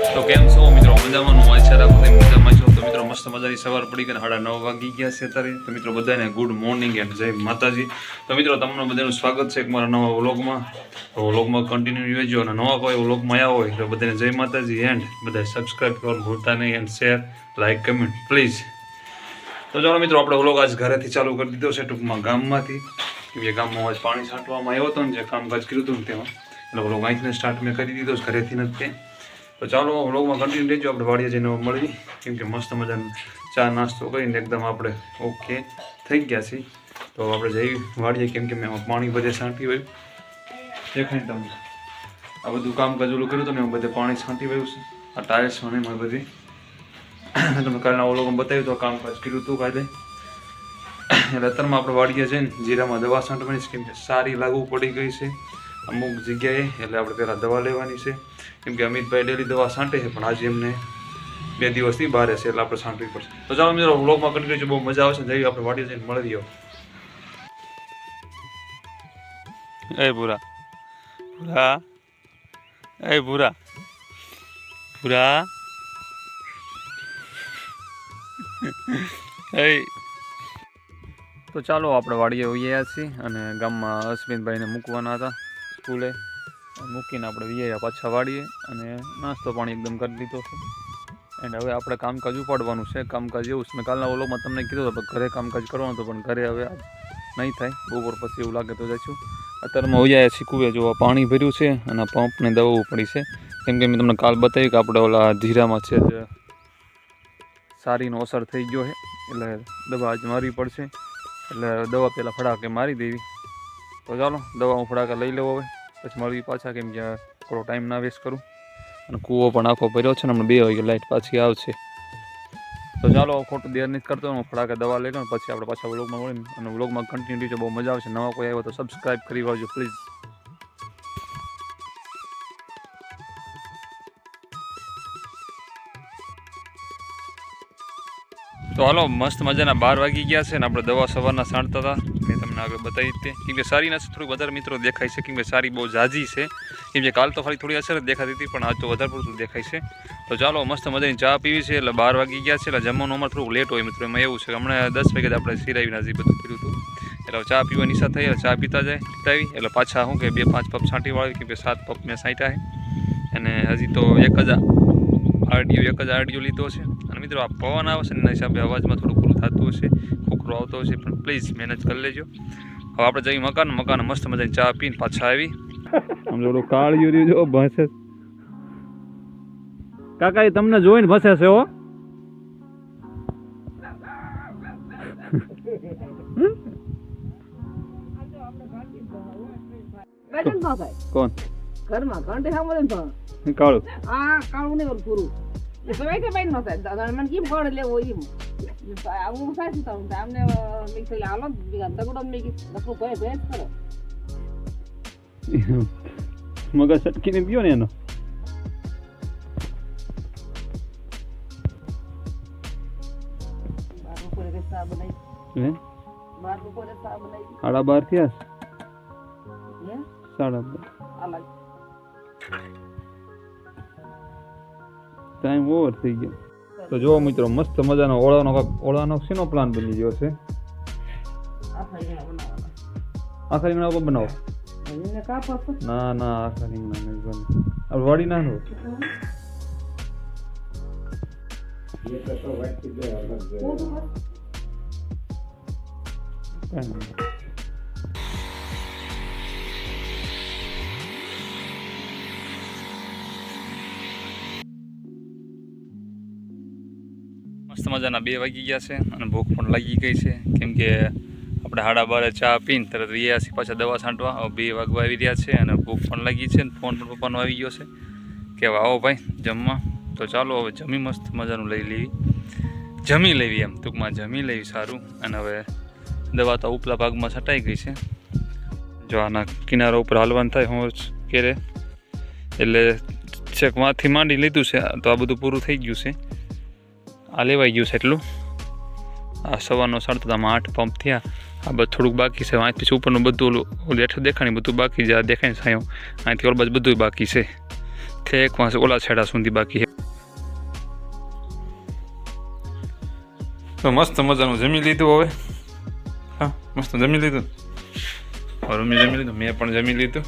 તો કેમ છો મિત્રો? મજામાં હોય છે, રાખો મજામાં છો. તો મિત્રો મસ્ત મજાની સવાર પડી ગઈ, 9:30 વાગી ગયા છે અત્યારે. તો મિત્રો બધાને ગુડ મોર્નિંગ એન્ડ જય માતાજી. તો મિત્રો તમને બધાનું સ્વાગત છે મારા નવા વ્લોગમાં. તો વ્લોગમાં કન્ટિન્યુ રહેજો અને નવા કોઈ વ્લોગમાં આવ્યા હોય તો બધાને જય માતાજી એન્ડ બધા સબસ્ક્રાઈબ કરવાનું ભૂલતા નહીં and share like comment please. તો ચાલો મિત્રો આપણે વ્લોગ આજ ઘરેથી ચાલુ કરી દીધો છે, ટૂંકમાં ગામમાંથી. કેમ કે ગામમાં આજ પાણી છાંટવામાં આવ્યો હતો ને જે કામકાજ કર્યું હતું ને તેમાં, એટલે વ્લોગ અહીંથી સ્ટાર્ટ મેં કરી દીધો ઘરેથી નથી. તો ચાલો વ્લોગમાં કન્ટિન્યુ રહેજો. આપણે વાડીએ જઈને મળી, કેમ કે મસ્ત મજાનો ચા નાસ્તો કરીને એકદમ આપણે ઓકે થઈ ગયા છીએ. તો આપણે જઈ વાડીએ, કેમ કે મેં એમાં પાણી બધે છાંટી વાયું દેખાય તમને. આ બધું કામકાજ ઓલું કર્યું હતું ને એમાં બધે પાણી છાંટી વાયું છે. આ ટાયર્સ અને એમાં બધી તમે કાલના વ્લોગમાં બતાવ્યું તો કામકાજ કર્યું હતું કાલે. એટલે અત્યારમાં આપણે વાડીએ જઈને જીરામાં દવા છાંટવાની છે, કેમ કે સારી લાગુ પડી ગઈ છે અમુક જગ્યાએ. એટલે આપણે પહેલાં દવા લેવાની છે, કેમ કે અમિતભાઈ ડેલી દવા છાંટે છે, પણ આજે એમને 2 દિવસથી બહાર છે એટલે આપણે છાંટવી પડશે. તો ચાલો મિત્રો વ્લોગમાં કરી છે, બહુ મજા આવશે. જઈએ આપણે વાડીએ જઈને મળી રહ્યો. એ ભૂરા ભૂરા એ ભૂરા ભૂરા એ. તો ચાલો આપણે વાડીએ વૈયા છીએ અને ગામમાં અશ્વિનભાઈને મૂકવાના હતા સ્કૂલે. મૂકીને આપણે વૈયા પાછા વાડીએ અને નાસ્તો પાણી એકદમ કરી લીધો છે. એન્ડ હવે આપણે કામકાજ ઉપાડવાનું છે. કામકાજ એવું છે, મેં કાલના વ્લોગમાં તમને કીધું હતું ઘરે કામકાજ કરવાનું હતું, પણ ઘરે હવે નહીં થાય. બપોર પછી એવું લાગે તો જઈશું. અત્યારમાં વૈયા છીએ કુએ, જોવા પાણી ભર્યું છે અને પંપને દવાવું પડી છે. કેમ કે મેં તમને કાલ બતાવ્યું કે આપણે ઓલા જીરામાં છે જે સારીનો અસર થઈ ગયો છે, એટલે દવા આજ મારવી પડશે. એટલે દવા પહેલાં ફડાકે મારી દેવી. તો ચાલો દવા હું ફડાકે લઈ લેવો હવે, પછી મળવી પાછા, કેમ કે થોડો ટાઈમ ના વેસ્ટ કરું. અને કૂવો પણ આખો ભર્યો છે ને, હમણાં 2 વાગે લાઇટ પાછી આવશે. તો ચાલો ખોટું દેર નથી કરતો, હું ફડાકે દવા લઈ લઉં પછી આપણે પાછા વ્લોગમાં મળીને અને વ્લોગમાં કન્ટિન્યુ રહેજો. બહુ મજા આવશે. નવા કોઈ આવ્યો તો સબસ્ક્રાઈબ કરી વાળજો પ્લીઝ. તો હાલો મસ્ત મજાના 12 વાગી ગયા છે ને આપણે દવા સવારના છાંટતા હતા. મેં તમને આગળ બતાવી હતી, કેમ કે સારી નથી થોડુંક વધારે મિત્રો દેખાય છે, કેમ કે સારી બહુ ઝાઝી છે. કેમ કે કાલ તો ખાલી થોડી અસર જ દેખાતી હતી, પણ આજ તો વધારે પડતું દેખાય છે. તો ચાલો મસ્ત મજાની ચા પીવી છે. એટલે 12 વાગી ગયા છે, એટલે જમવાનું અમારે થોડુંક લેટ હોય મિત્રો. એમાં એવું છે કે હમણાં 10 વાગે આપણે સિરાવીને હજી બધું કર્યું હતું, એટલે ચા પીવાની ઈચ્છા થઈ. એટલે ચા પીતા એટલે પાછા શું કે 2-5 પપ છાંટી વાળી, કેમ કે 7 પપ મેં છાંટ્યા છે. અને હજી તો એક જ આરડીઓ લીધો છે. અને મિત્રો આ પવન આવે છે ને એના હિસાબે અવાજમાં થોડું પૂરું થતું હશે, ખોખરો આવતો હશે, પણ પ્લીઝ મહેનત કરી લેજો. હવે આપણે જઈએ મકાન મસ્ત મજાની ચા પીને પાછા આવી. આમ થોડું કાળિયું રહ્યું જો ભસે કાકા, એ તમને જોઈને ભસે છે હો. કોણ ઘરમાં ઘંટે સાંભળે ને કાળું? આ કાળું નહીં ઓલું પૂરું એ સવાય કે ભાઈ નતા દાદા મને કેમ ખબર લેવો એમ હું સાચું થાઉં આમને મેં કહ્યું હાલો દગડો મેં કીધું લખો ભાઈ ભેંસ કરો મગજ સટકીને ગયો ને એનો. બપોરે ચા બનાવી હે બપોરે ચા બનાવી 12:30 થયા. હે 12:30 અલગ ટાઈમ ઓવર થઈ ગયો. તો જો મિત્રો મસ્ત મજાનો ઓળાનો શેનો પ્લાન બની ગયો છે. આખા રીંગણા ઉપર બનાવો? ના આખા રીંગણા નહીં બને. આ વાડી ના નો મસ્ત મજાના 2 વાગી ગયા છે અને ભૂખ પણ લાગી ગઈ છે, કેમ કે આપણે 12:30 ચા પીને તરત રહ્યા છીએ પાછા દવા છાંટવા. હવે 2 વાગવા આવી રહ્યા છે અને ભૂખ પણ લાગી છે ને ફોન પણ પપ્પાનો આવી ગયો છે કે આવો ભાઈ જમવા. તો ચાલો હવે જમી મસ્ત મજાનું જમી લેવી એમ ટૂંકમાં જમી લેવી સારું. અને હવે દવા તો ઉપલા ભાગમાં છટાઈ ગઈ છે. જો આના કિનારા ઉપર હાલવાનું થાય હું કેરે, એટલે છેકમાંથી માંડી લીધું છે. તો આ બધું પૂરું થઈ ગયું છે, આ લેવાઈ ગયું છે એટલું. આ સવારનો 8 પંપ થયા. આ બધું થોડુંક બાકી છે. અહીંથી પછી ઉપરનું બધું ઓલું હેઠળ દેખાણી બધું બાકી છે. આ દેખાય સાયો અહીંથી ઓલ બાજુ બધું બાકી છે. ઠેક વાંસે ઓલા છેડા સુધી બાકી છે. તો મસ્ત મજાનું જમી લીધું હવે. હા મસ્ત જમી લીધું. રૂમી જમી લીધું, મેં પણ જમી લીધું.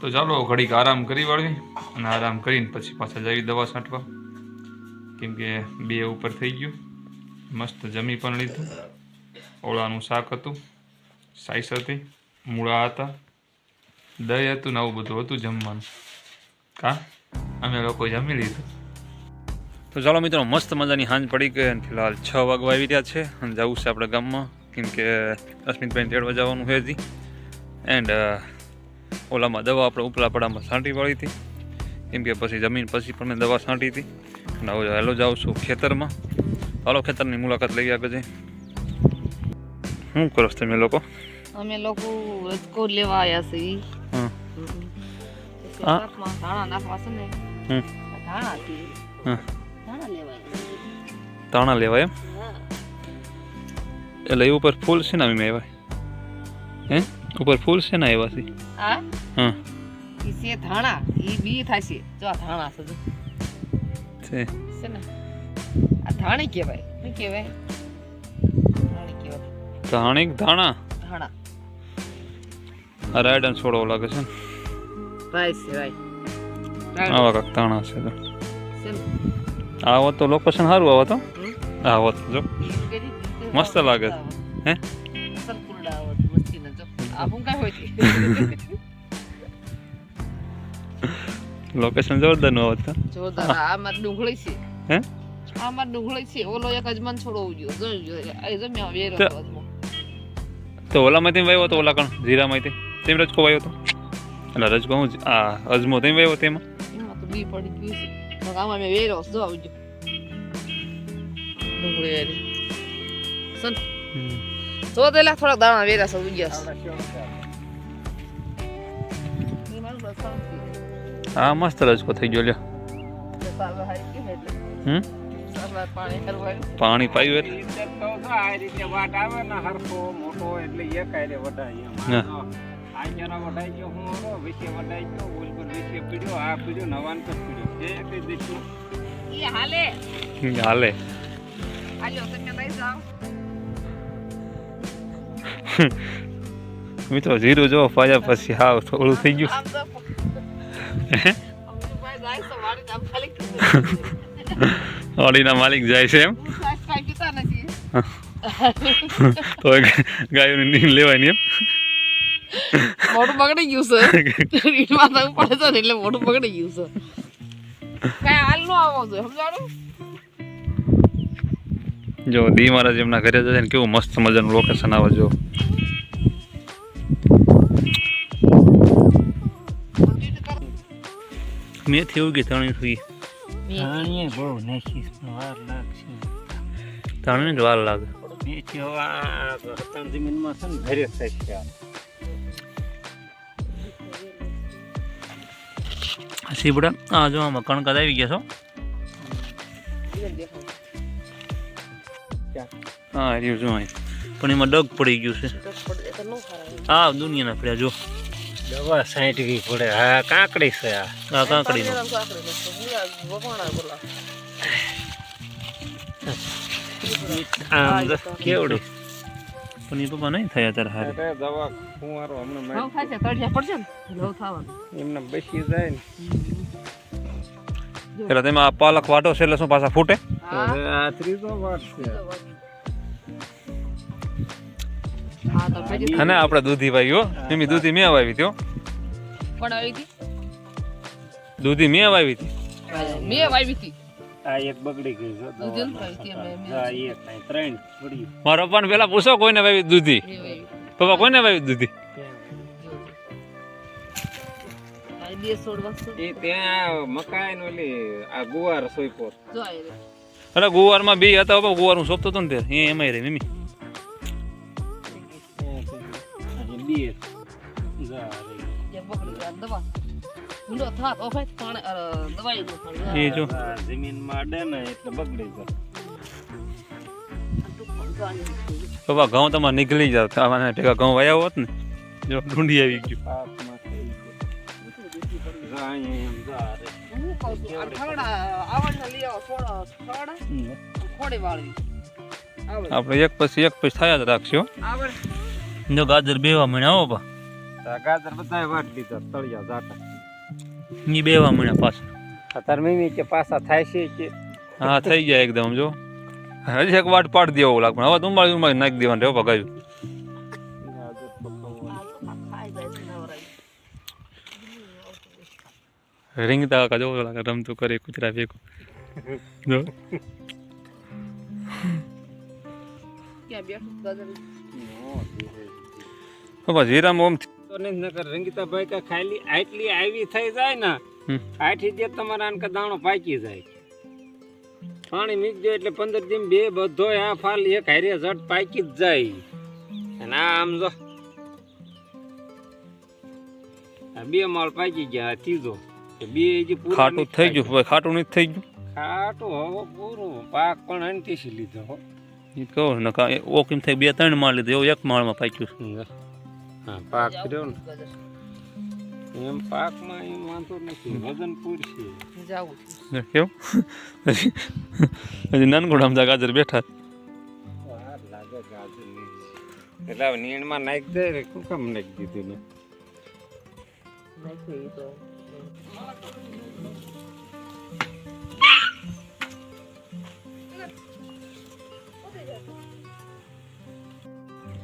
તો ચાલો ઘડીક આરામ કરી વાળવી અને આરામ કરીને પછી પાછા જવી દવા છાંટવા, કેમ કે 2 ઉપર થઈ ગયું. મસ્ત જમી પણ લીધું. ઓળાનું શાક હતું, સાઈસ હતી, મૂળા હતા, દહીં હતું ને આવું બધું હતું જમવાનું. અમે લોકો જમી લીધું. તો ચાલો મિત્રો, મસ્ત મજાની સાંજ પડી ગઈ અને ફિલહાલ 6 વાગવા આવી રહ્યા છે અને જવું છે આપણે ગામમાં, કેમ કે અસ્મિતભાઈને તેડવા જવાનું છે હજી. એન્ડ ઓલામાં દવા આપણે ઉપલા પડામાં છાંટી વાળી હતી, કેમ કે પછી જમીન પછી પણ મેં દવા છાંટી હતી. અને હવે હેલો જાઉં છું ખેતરમાં. હાલો ખેતરની મુલાકાત લઈ આગળ જઈ. શું કરો છો તમે લોકો? અમે લોકો રજકો લેવા આવ્યા છીએ. હા શાકમાં ધાણા નાખવા છે ને. ધાણા થી હા ધાણા લેવા આવ્યા. તાણા લેવા એમ? હા. એટલે એ ઉપર ફૂલ છે ને આવ્યા? હે ઉપર ફૂલ છે ને આવ્યા છે? હા હા ઈ છે ધાણા, ઈ બી થશે. જો આ ધાણા છે. છે છે ને આ ધાણી કહેવાય. શું કહેવાય? ધાણી કહેવાય. ધાણી ધાણા ધાણા આ રાયડન છોડવો લાગે છે ને. ભાઈ છે ભાઈ. આવા કાંક ધાણા છે તો. છે ને આવો તો લોકેશન સારું આવો તો. આવો તો જો મસ્ત લાગે. હે અસલ કુરડા આવત મસ્તી ન જો. આ હું કાઈ હોય છે. લોકેશન જોરદાર નું આવત. જોરદાર. આમાં ડુંગળી છે. હે આમાં ડુંગળી છે. ઓલો એક અજમાન છોડો ઉગ્યો. જોઈ આ જમ્યા વેરો અજમો. તો ઓલામાંથી વાવ્યો તો ઓલા કણ જીરામાંથી તેમ રજકો વાવ્યો તો. એટલે રજકો હું આ અજમો તેમ વાવ્યો તેમાં. એમાં તો બી પડી ગયું છે. તો આમાં મેં વેરો જો આવજો. ડુંગળી વેરી. સન તો દેલા થોડા દાણા વેરા સૌ ગયા. હા મસ્ત રજકો થઈ ગયો લ્યો. પાણી પાયું એટલે આ રીતે વાટ આવે ને હરખો મોટો એટલે એક આરે વડાય એમ. આઈયાના વડાઈ ગયો હું ઓરો વિશે વડાઈ ગયો ઓલ પર વિશે પીડ્યો આ પીડ્યો નવાન પર પીડ્યો જે કઈ દીધું ઈ હાલે હાલે. આજો તમે લઈ જાઓ. મિત્રો જીરું જો પાયા પછી હાવ થોડું થઈ ગયું. આમ તો ભાઈ જાય તો વાડી આમ ખાલી ઓડીના માલિક જાય છે એમ. કાઈ પીતા નથી. તો ગાયોની નીંદ લેવાય ને એમ. મોઢું બગડી ગયું છે. રીટમાં તો પડે છે ને એટલે મોઢું બગડી ગયું છે. કાઈ હાલ નો આવો છે સમજાણું. જો દી મહારાજ એમના ઘરે જશે ને કેવું મસ્ત મજાનું લોકેશન આવે જો. મેથી ઉગી તણી થઈ. ધાણીએ બહુ નાખીશ વાર લાગશે. તણી જ વાર લાગે. મેથી હવે આ રતન જમીનમાં છે ને ઘરે થશે. સીબડા આ જો આમાં કણકા આવી ગયા છો. હા રહ્યું જો અહીં પણ એમાં ડગ પડી ગયું છે. હા દુનિયાના પડ્યા જો. દવા છાંટવી પડે. હા કાકડી છે આ. આ કાંકડીનો આમ કેવડી પણ એ પપ્પા નહીં થયા ત્યારે હારે. દવા ફુવારો હમણાં ઘઉં થાય છે તળિયા પડશે ને ઘઉં થવાનું. એમને બેસી જાય ને. એટલે તેમાં આ પાલક વાટો છે એટલે શું પાછા ફૂટે. હવે આ ત્રીજો વાર છે. હા તો પછી અને આપણે દૂધી વાવી હો. એમની દૂધી મેં વાવી હતી હો. પણ આવી હતી. દૂધી મેં વાવી હતી. મેં વાવી હતી. આ એક બગડી ગઈ છે. દૂધી નથી વાવી હતી અમે. હા એક નહીં ત્રણ પડી. મારા પપ્પાને પેલા પૂછો કોઈને વાવી દૂધી. મેં વાવી. પપ્પા કોઈને વાવી દૂધી. આ બે છોડવા છે. એ ત્યાં મકાઈ નો લે આ ગુવાર સોઈપો. જો આ રે. અરે ગુવારમાં બી હતા બાપા. ગુવાર હું સોંપતો હતો ને ત્યારે એમાં રહી મમ્મી. બે જે બગડી આ દવા. ઊંડો થાત ઓફે પાણી દવાઈ નો પાણી. એ જો જમીનમાં અડે ને એટલે બગડી જાય. પપ્પા ઘઉં તમારે નીકળી જાવ. આમાં ભેગા ઘઉં વાયા હોત ને જો ઢૂંઢી આવી ગયું. પાકમાં થઈ ગયું. અહીંયા એમ જા રે. હું કહું છું આ ખવડા આવડને લઈ આવો થોડો ખવડા થોડી વાળવી આવડે આપણે એક પછી થયા જ રાખશું આવડે જો ગાજર બેવા મહિના આવો પા આ ગાજર બધાય વાટ લીધા તળિયા જાટા ની બેવા મહિના પાછા અત્યારે મમ્મી કે પાછા થાય છે કે હા થઈ ગયા એકદમ જો હજી એક વાટ પાડી દેવો લાગે પણ હવે ઉંબાળી નાખી દેવાનું રેવો પગાયું રીંગતા કાકા જો લાગે રમતું કરે કૂતરા ભેગું જો ક્યાં બેઠું ગાજર બાબા જીરામાં ઓમ તો નહીં નકર રંગીતાભાઈ કા ખાલી આટલી આવી થઈ જાય ને આઠી જે તમારા આનકા દાણો પાકી જાય પાણી મીકજો એટલે 15 દિન બે બધો આ ફાલ એક હારે જટ પાકી જ જાય અને આ આમ જો આ બે માળ પાકી ગયા આ ત્રીજો કે બે જે પૂરા ખાટું થઈ ગયું ભાઈ ખાટું નથી થઈ ગયું ખાટું હવે પૂરું પાક પણ અંટીસી લીધો હો એ કહો ને ઓ કેમ થાય 2-3 માળ લીધું એવું એક માળમાં પાક્યું હા પાક કર્યો ને એમ પાકમાં એમ વાંધો નથી વજન પૂરશે જાવું છે કેવું હજી નાનગોડામાં ગાજર બેઠા વાર લાગે ગાજર નહીં એટલે હવે નીણમાં નાખી દે રે શું કામ નાખી દીધું ને નાખ્યું ઈ તો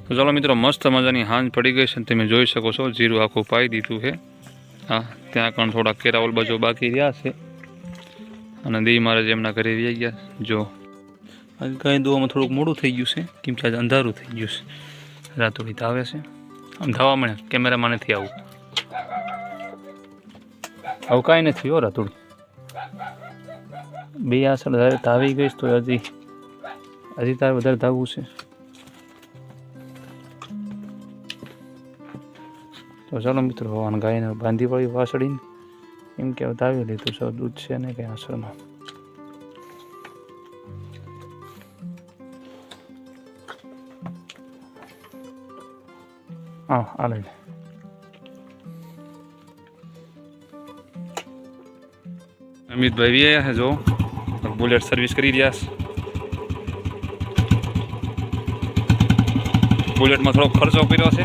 તો ચાલો મિત્રો મસ્ત મજાની હાંજ પડી ગઈ છે અને તમે જોઈ શકો છો જીરું આખું પાઈ દીધું છે હા ત્યાં કણ થોડા કેરાવલ બાજુ બાકી રહ્યા છે અને દી મહારાજ એમના ઘરે રહી ગયા જો આજે કાંઈ દોવામાં થોડુંક મોડું થઈ ગયું છે કેમ કે આજે અંધારું થઈ ગયું છે રાતોડી ધાવે છે આમ ધાવા મળે કેમેરામાં નથી આવું આવું કાંઈ નથી હો રાતોડી બે આસળ ધાવી ગઈશ તો હજી તારે વધારે ધાવવું છે તો ચાલો મિત્રો અને ગાયને બાંધી પડી વાસળીને એમ કે ધાવી લીધું છે દૂધ છે ને કંઈ આસળમાં હા આ લઈ લે અમિતભાઈ બી આવ્યા છે જો બુલેટ સર્વિસ કરી રહ્યા છે બુલેટમાં થોડો ખર્ચો કર્યો છે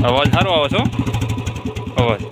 અવાજ સારો આવે છો અવાજ